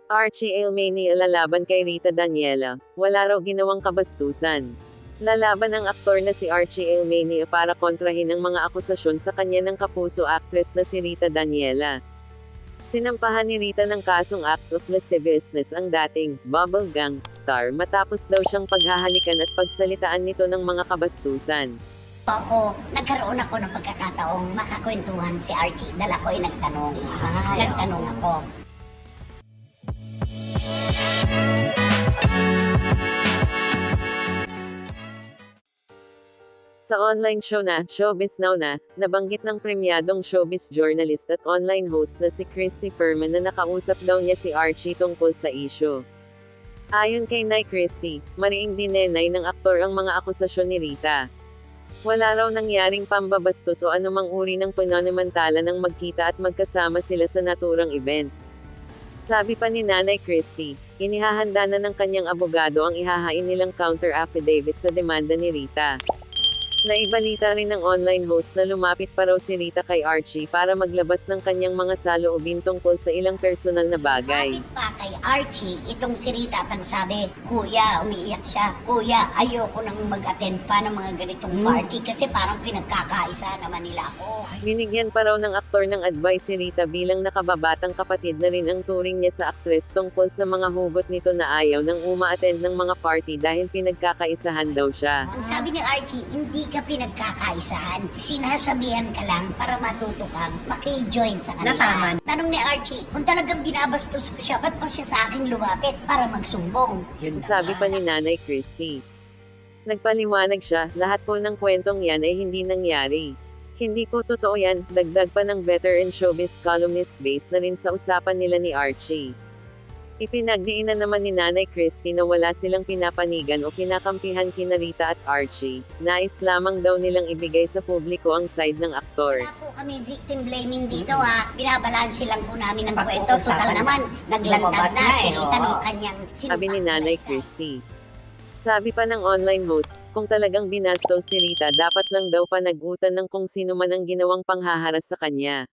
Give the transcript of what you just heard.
Archie Ailmany lalaban kay Rita Daniela, wala raw ginawang kabastusan. Lalaban ang aktor na si Archie Ailmany para kontrahin ang mga akusasyon sa kanya ng kapuso actress na si Rita Daniela. Sinampahan ni Rita ng kasong acts of lasciviousness ang dating bubble gang star matapos daw siyang paghahalikan at pagsalitaan nito ng mga kabastusan. Nagkaroon ako ng pagkakataong makakwentuhan si Archie dahil ako ay nagtanong. Nagtanong ako. Sa online show na, Showbiz Now na, nabanggit ng premyadong showbiz journalist at online host na si Christy Ferman na nakausap daw niya si Archie tungkol sa issue. Ayon kay Nay Christy, mariing dinenay ng aktor ang mga akusasyon ni Rita. Wala raw nangyaring pambabastos o anumang uri ng pananamantala nang magkita at magkasama sila sa naturang event. Sabi pa ni Nanay Christy, inihahanda na ng kanyang abogado ang ihahain nilang counter affidavit sa demanda ni Rita. Naibalita rin ng online host na lumapit pa raw si Rita kay Archie para maglabas ng kanyang mga saloobin tungkol sa ilang personal na bagay. Lapit pa kay Archie, itong si Rita at ang sabi, Kuya, umiiyak siya. Kuya, ayoko nang mag-attend pa ng mga ganitong party kasi parang pinagkakaisa naman nila ako. Binigyan pa raw ng aktor ng advice si Rita bilang nakababatang kapatid na rin ang turing niya sa aktres tungkol sa mga hugot nito na ayaw nang uma-attend ng mga party dahil pinagkakaisahan daw siya. Ang sabi ni Archie, hindi ka pinagkakaisahan. Sinasabihan ka lang para matuto kang maki-join sa kanila. Nataman. Tanong ni Archie, kung talagang binabastos ko siya, ba't pa siya sa akin lumapit para magsumbong? Yun sabi pa ni Nanay Christy. Nagpaliwanag siya, lahat po ng kwentong yan ay hindi nangyari. Hindi po totoo yan, dagdag pa ng veteran showbiz columnist based na rin sa usapan nila ni Archie. Ipinagdiinan naman ni Nanay Christy na wala silang pinapanigan o kinakampihan kina Rita at Archie. Nais lamang daw nilang ibigay sa publiko ang side ng aktor. Wala po kami victim blaming dito Binabalanse lang po namin ang kwento. Pag-uusapan Total naman, naglantad lumabas na na si eh, Rita oo. nung kanyang Sabi ni Nanay Christy. Sabi pa ng online host, kung talagang binastos si Rita dapat lang daw panagutan ng kung sino man ang ginawang panghaharas sa kanya.